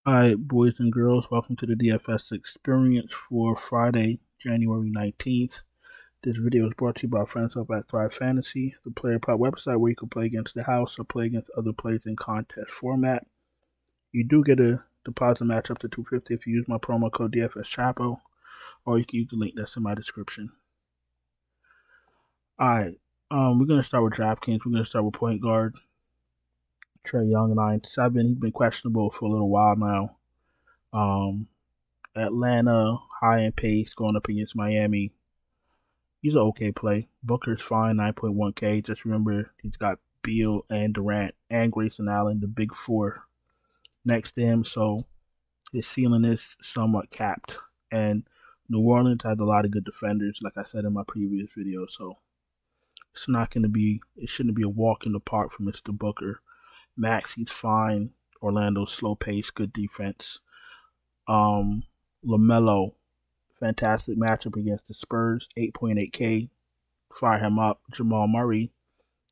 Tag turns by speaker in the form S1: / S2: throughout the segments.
S1: Alright, boys and girls, welcome to the DFS experience for Friday, January 19th. This video is brought to you by our friends over at Thrive Fantasy, the player prop website where you can play against the house or play against other players in contest format. You do get a deposit match up to $250 if you use my promo code DFSChapo, or you can use the link that's in my description. Alright, we're going to start with DraftKings. We're going to start with point guard Trae Young, 9-7. He's been questionable for a little while now. Atlanta, high in pace, going up against Miami. He's an okay play. Booker's fine, 9.1K. Just remember, he's got Beal and Durant and Grayson Allen, the big four, next to him. So his ceiling is somewhat capped. And New Orleans has a lot of good defenders, like I said in my previous video. So it shouldn't be a walk in the park for Mr. Booker. Max, he's fine. Orlando's slow pace, good defense. LaMelo, fantastic matchup against the Spurs, 8.8K. Fire him up. Jamal Murray,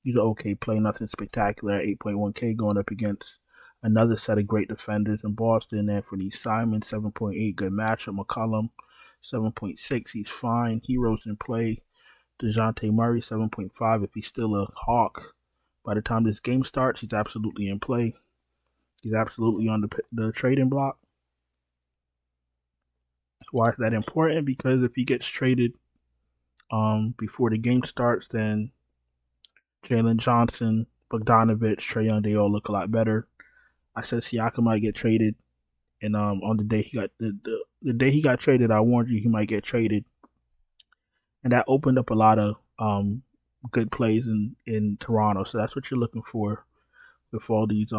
S1: he's an okay play, nothing spectacular at 8.1K, going up against another set of great defenders in Boston. Anthony Simon, 7.8, good matchup. McCollum, 7.6, he's fine. Heroes in play. DeJounte Murray, 7.5, if he's still a Hawk. By the time this game starts, he's absolutely in play. He's absolutely on the trading block. Why is that important? Because if he gets traded before the game starts, then Jalen Johnson, Bogdanovich, Trae Young, they all look a lot better. I said Siakam might get traded, and on the day he got the day he got traded, I warned you he might get traded, and that opened up a lot of good plays in Toronto. So that's what you're looking for with all these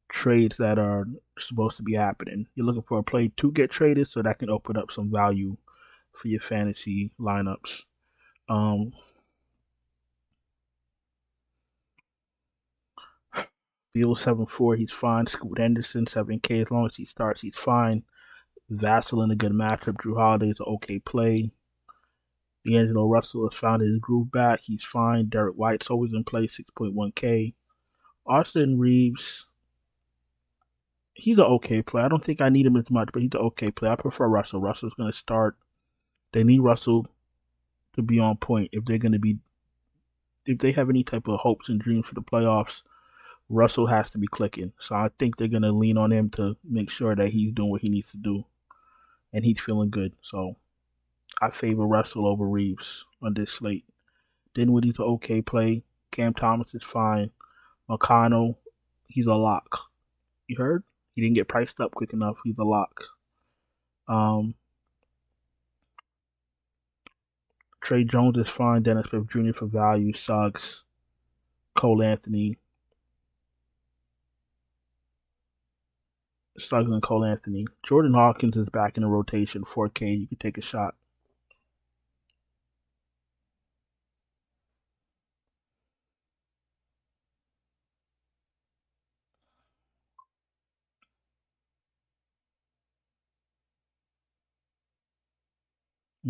S1: trades that are supposed to be happening. You're looking for a play to get traded, so that can open up some value for your fantasy lineups. Beal 7.4, he's fine. Scoot Henderson 7K, as long as he starts, he's fine. Vassell in a good matchup. Drew Holiday's an okay play. D'Angelo Russell has found his groove back. He's fine. Derek White's always in play, 6.1K. Austin Reeves, he's an okay play. I don't think I need him as much, but he's an okay play. I prefer Russell. Russell's going to start. They need Russell to be on point if they have any type of hopes and dreams for the playoffs. Russell has to be clicking. So I think they're going to lean on him to make sure that he's doing what he needs to do. And he's feeling good. So I favor Russell over Reeves on this slate. Dinwiddie's an okay play. Cam Thomas is fine. McConnell, he's a lock. You heard? He didn't get priced up quick enough. He's a lock. Trey Jones is fine. Dennis Smith Jr. for value. Suggs. Cole Anthony. Suggs and Cole Anthony. Jordan Hawkins is back in the rotation. 4K. You can take a shot.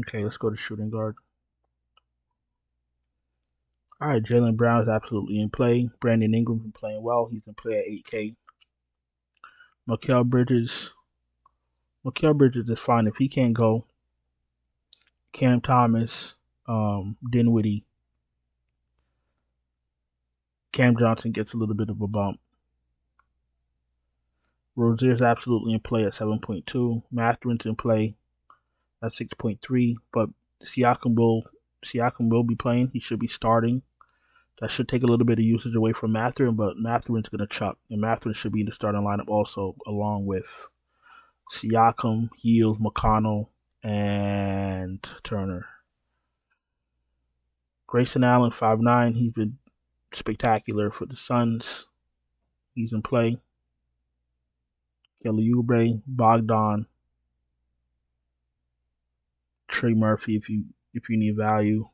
S1: Okay, let's go to shooting guard. All right, Jaylen Brown is absolutely in play. Brandon Ingram's been playing well. He's in play at 8K. Mikal Bridges is fine. If he can't go, Cam Thomas, Dinwiddie, Cam Johnson gets a little bit of a bump. Rozier's absolutely in play at 7.2. Mathurin's in play at 6.3. But Siakam will be playing. He should be starting. That should take a little bit of usage away from Mathurin, but Mathurin's going to chuck. And Mathurin should be in the starting lineup also, along with Siakam, Hield, McConnell, and Turner. Grayson Allen, 5'9". He's been spectacular for the Suns. He's in play. Kelly Oubre, Bogdan, Trey Murphy if you need value.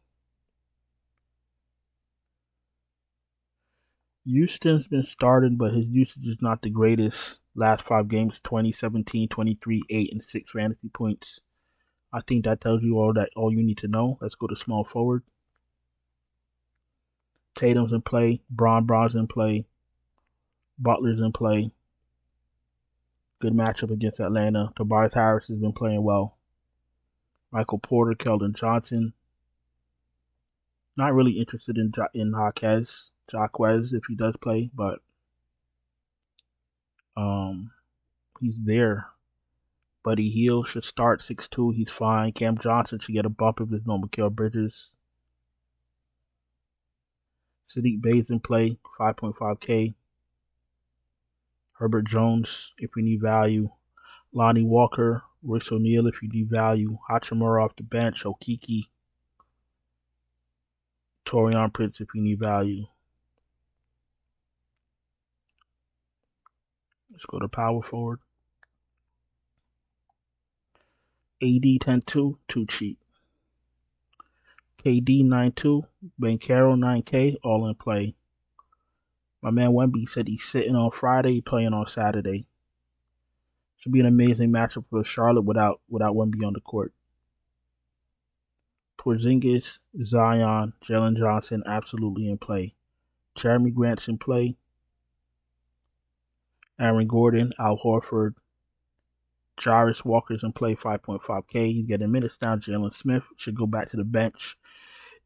S1: Houston's been started, but his usage is not the greatest. Last 5 games, 20, 17, 23, 8, and 6 fantasy points. I think that tells you all you need to know. Let's go to small forward. Tatum's in play. Braun's in play. Butler's in play. Good matchup against Atlanta. Tobias Harris has been playing well. Michael Porter, Keldon Johnson. Not really interested in Jaquez if he does play, but he's there. Buddy Hield should start 6'2". He's fine. Cam Johnson should get a bump if there's no Mikal Bridges. Sadiq Bey's in play, 5.5K. Herbert Jones, if we need value. Lonnie Walker, Royce O'Neal, if you need value. Hachimura off the bench. Okiki. Torian Prince, if you need value. Let's go to power forward. AD 10-2, too cheap. KD 9-2, Bankero 9K, all in play. My man Wemby said he's sitting on Friday, playing on Saturday. Should be an amazing matchup for Charlotte without Wemby on the court. Porzingis, Zion, Jalen Johnson, absolutely in play. Jeremy Grant's in play. Aaron Gordon, Al Horford, Jarvis Walker's in play, 5.5K. He's getting minutes down. Jalen Smith should go back to the bench.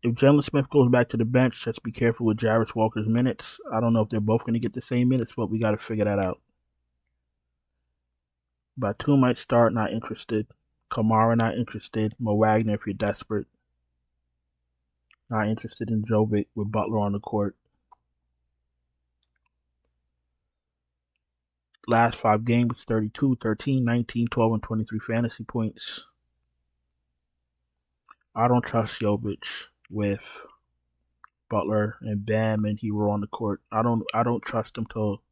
S1: If Jalen Smith goes back to the bench, just be careful with Jarvis Walker's minutes. I don't know if they're both going to get the same minutes, but we got to figure that out. Batum might start, not interested. Kamara, not interested. Mo Wagner, if you're desperate. Not interested in Jovic with Butler on the court. Last 5 games, 32, 13, 19, 12, and 23 fantasy points. I don't trust Jovic with Butler and Bam and Hero on the court. I don't trust him till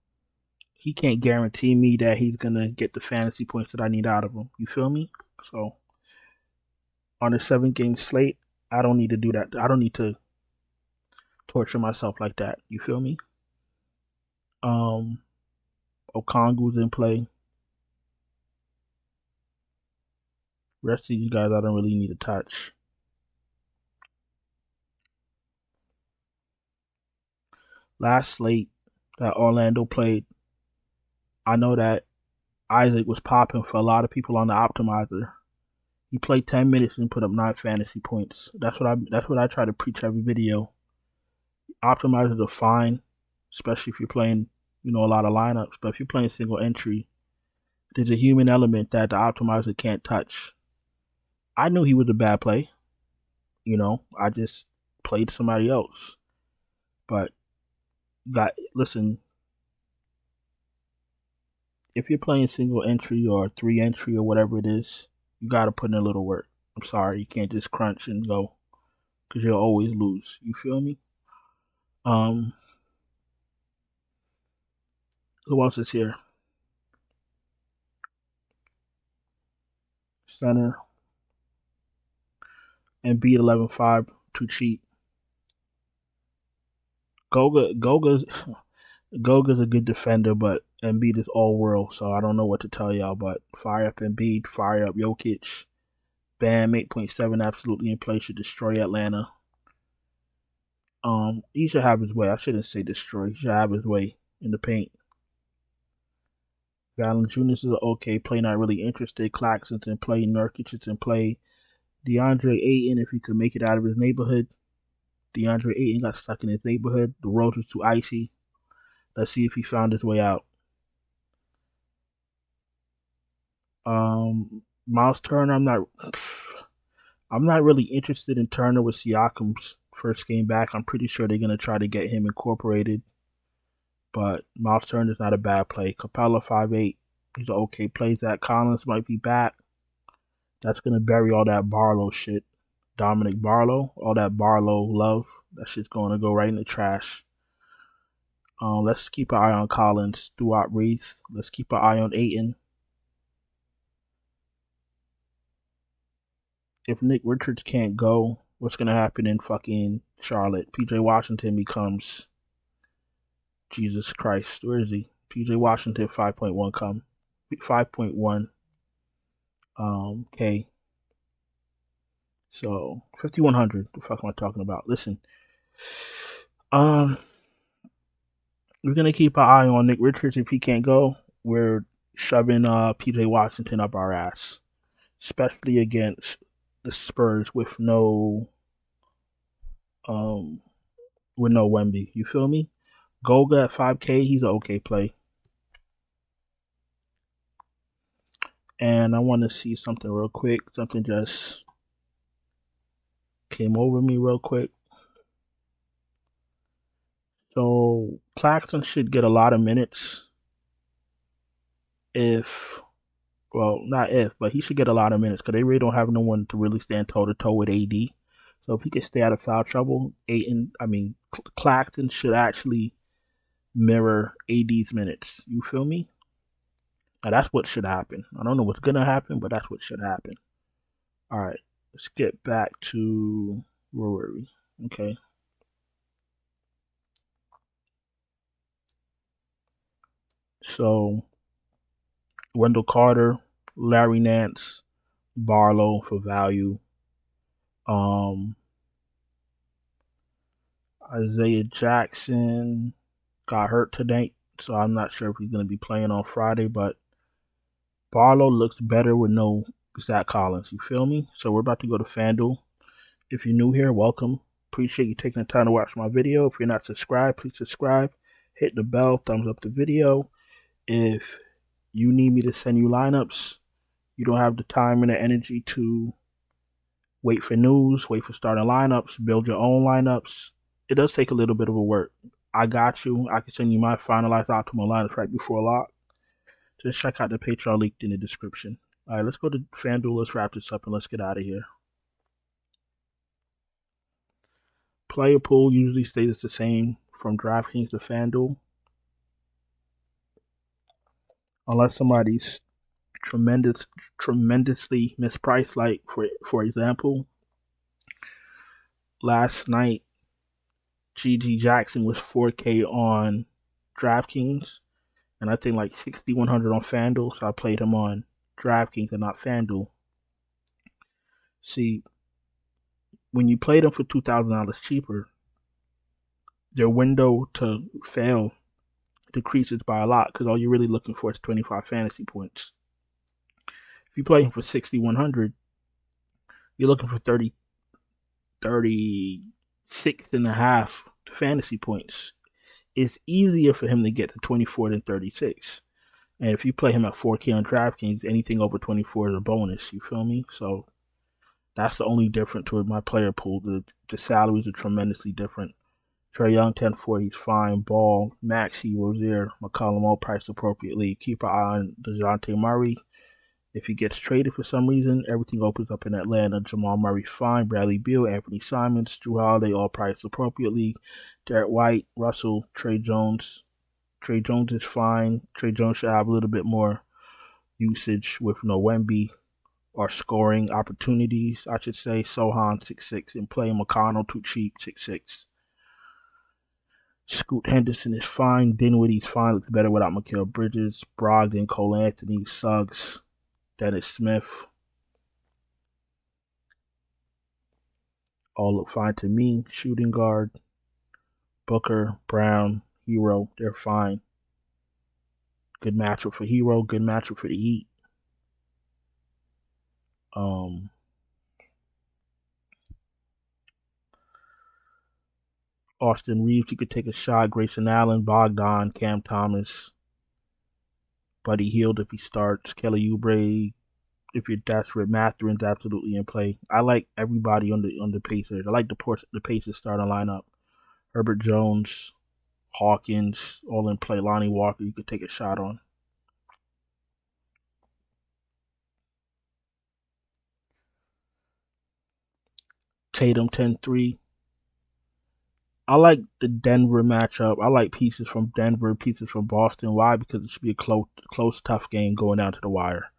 S1: he can't guarantee me that he's gonna get the fantasy points that I need out of him. You feel me? So on a 7-game slate, I don't need to do that. I don't need to torture myself like that. You feel me? Okongu's in play. Rest of these guys I don't really need to touch. Last slate that Orlando played, I know that Isaac was popping for a lot of people on the optimizer. He played 10 minutes and put up 9 fantasy points. That's what I try to preach every video. Optimizers are fine, especially if you're playing, a lot of lineups. But if you're playing single entry, there's a human element that the optimizer can't touch. I knew he was a bad play. I just played somebody else. But listen, if you're playing single entry or 3 entry or whatever it is, you got to put in a little work. I'm sorry, you can't just crunch and go because you'll always lose. You feel me? Who else is here? Center. And beat 11-5, too cheap. Goga's a good defender, but Embiid is all world, so I don't know what to tell y'all. But fire up Embiid, fire up Jokic. Bam, 8.7, absolutely in play. Should destroy Atlanta. He should have his way. I shouldn't say destroy. He should have his way in the paint. Valanciunas is an okay play, not really interested. Claxton's in play. Nurkic is in play. DeAndre Ayton, if he could make it out of his neighborhood. DeAndre Ayton got stuck in his neighborhood. The road was too icy. Let's see if he found his way out. Miles Turner, I'm not really interested in Turner with Siakam's first game back. I'm pretty sure they're gonna try to get him incorporated. But Miles Turner's not a bad play. Capella 5'8", he's an okay play. Zach Collins might be back. That's gonna bury all that Barlow shit. Dominic Barlow, all that Barlow love, that shit's gonna go right in the trash. Let's keep an eye on Collins, Stuart Reese. Let's keep an eye on Ayton. If Nick Richards can't go, what's gonna happen in fucking Charlotte? PJ Washington becomes Jesus Christ. Where is he? PJ Washington 5.1 come. 5.1 K. So 5,100. The fuck am I talking about? Listen. We're gonna keep an eye on Nick Richards if he can't go. We're shoving PJ Washington up our ass, especially against the Spurs with no um Wemby. You feel me? Goga at 5K, he's an okay play. And I want to see something real quick. Something just came over me real quick. So Claxton should get a lot of minutes but he should get a lot of minutes because they really don't have no one to really stand toe to toe with AD. So if he can stay out of foul trouble, Claxton should actually mirror AD's minutes. You feel me? Now that's what should happen. I don't know what's gonna happen, but that's what should happen. All right, let's get back to where were we? Okay. So Wendell Carter, Larry Nance, Barlow for value. Isaiah Jackson got hurt tonight, so I'm not sure if he's going to be playing on Friday, but Barlow looks better with no Zach Collins. You feel me? So we're about to go to FanDuel. If you're new here, welcome. Appreciate you taking the time to watch my video. If you're not subscribed, please subscribe. Hit the bell, thumbs up the video. If you need me to send you lineups, you don't have the time and the energy to wait for news, wait for starting lineups, build your own lineups. It does take a little bit of a work. I got you. I can send you my finalized optimal lineups right before lock. Just check out the Patreon linked in the description. All right, let's go to FanDuel. Let's wrap this up and let's get out of here. Player pool usually stays the same from DraftKings to FanDuel. Unless somebody's tremendously mispriced. Like for example, last night GG Jackson was 4K on DraftKings, and I think like 6,100 on FanDuel. So I played him on DraftKings and not FanDuel. See, when you play them for $2,000 cheaper, their window to fail decreases by a lot because all you're really looking for is 25 fantasy points. If you play him for 6,100, you're looking for 36 and a half fantasy points. It's easier for him to get to 24 than 36. And if you play him at 4K on DraftKings, anything over 24 is a bonus. You feel me? So that's the only difference with my player pool. The salaries are tremendously different. Trae Young, 10-4, he's fine. Ball, Maxey, Rozier, McCollum, all priced appropriately. Keep an eye on DeJounte Murray. If he gets traded for some reason, everything opens up in Atlanta. Jamal Murray, fine. Bradley Beal, Anthony Simons, Jrue Holiday, all priced appropriately. Derek White, Russell, Trey Jones. Trey Jones is fine. Trey Jones should have a little bit more usage with no Wemby or scoring opportunities, I should say. Sohan, 6'6", and play McConnell, too cheap, 6'6". Scoot Henderson is fine. Dinwiddie's fine. Looks better without Mikal Bridges. Brogdon, Cole Anthony, Suggs, Dennis Smith. All look fine to me. Shooting guard, Booker, Brown, Hero, they're fine. Good matchup for Hero. Good matchup for the Heat. Austin Reeves, you could take a shot. Grayson Allen, Bogdan, Cam Thomas, Buddy Hield if he starts. Kelly Oubre, if you're desperate. Mathurin's absolutely in play. I like everybody on the Pacers. I like the Pacers starting lineup. Herbert Jones, Hawkins, all in play. Lonnie Walker, you could take a shot on. Tatum, 10-3. I like the Denver matchup. I like pieces from Denver, pieces from Boston. Why? Because it should be a close, tough game going down to the wire.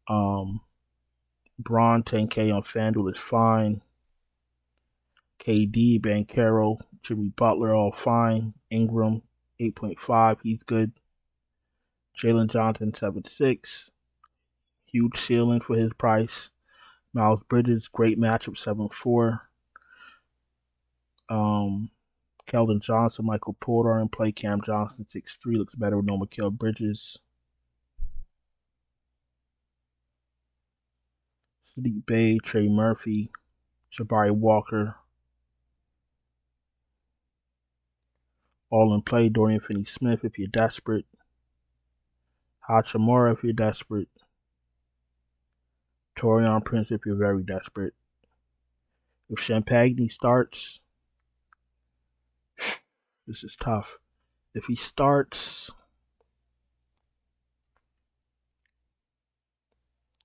S1: Braun, 10K on FanDuel is fine. KD, Banchero, Jimmy Butler, all fine. Ingram, 8.5, he's good. Jalen Johnson, 7-6. Huge ceiling for his price. Miles Bridges, great matchup, 7-4. Keldon Johnson, Michael Porter in play. Cam Johnson, 6'3", looks better with no Mikal Bridges. Sadiq Bey, Trey Murphy, Jabari Walker, all in play. Dorian Finney-Smith if you're desperate. Hachimura if you're desperate. Torian Prince if you're very desperate. If Champagne starts, this is tough. If he starts,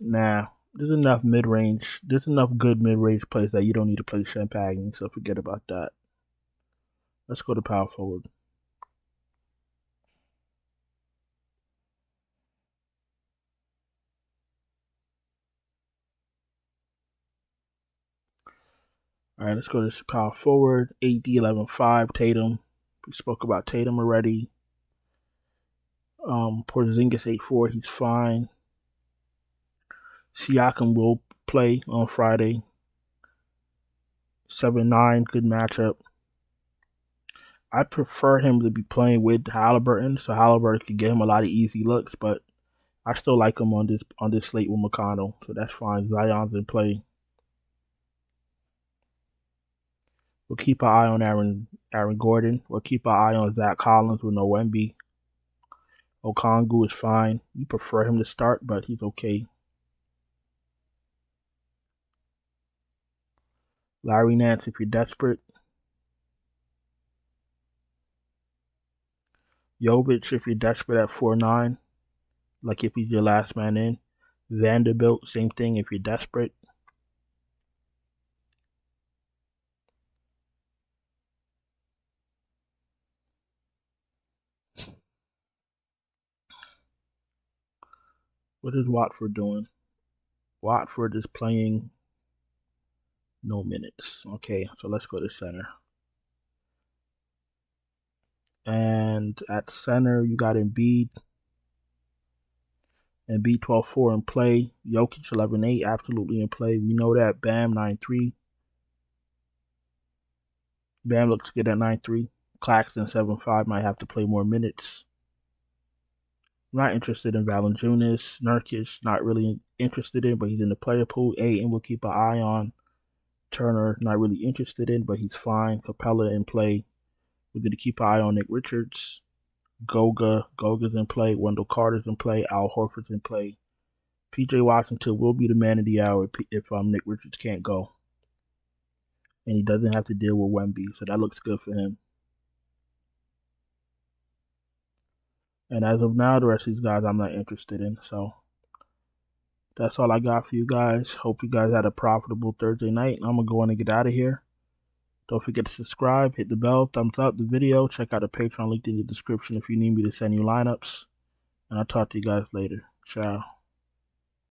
S1: nah, there's enough mid-range. There's enough good mid-range plays that you don't need to play Champagne, so forget about that. Let's go to power forward. All right, let's go to power forward. AD 11-5, Tatum. We spoke about Tatum already. Porzingis 8-4, he's fine. Siakam will play on Friday. 7-9, good matchup. I prefer him to be playing with Halliburton, so Halliburton could get him a lot of easy looks, but I still like him on this slate with McConnell, so that's fine. Zion's in play. We'll keep our eye on Aaron Gordon. We'll keep our eye on Zach Collins with no Wemby. Okongwu is fine. You prefer him to start, but he's okay. Larry Nance if you're desperate. Jovic if you're desperate at 4-9. Like if he's your last man in. Vanderbilt, same thing if you're desperate. What is Watford doing? Watford is playing no minutes. Okay, so let's go to center. And at center, you got Embiid. Embiid 12-4 in play. Jokic 11-8, absolutely in play. We know that. Bam 9-3. Bam looks good at 9-3. Claxton 7-5 might have to play more minutes. Not interested in Valanciunas. Nurkic, not really interested in, but he's in the player pool. And we'll keep an eye on. Turner, not really interested in, but he's fine. Capella in play. We're going to keep an eye on Nick Richards. Goga's in play. Wendell Carter's in play. Al Horford's in play. PJ Washington will be the man of the hour if Nick Richards can't go. And he doesn't have to deal with Wemby, so that looks good for him. And as of now, the rest of these guys I'm not interested in. So that's all I got for you guys. Hope you guys had a profitable Thursday night. I'm going to go in and get out of here. Don't forget to subscribe, hit the bell, thumbs up the video. Check out the Patreon link in the description if you need me to send you lineups. And I'll talk to you guys later. Ciao.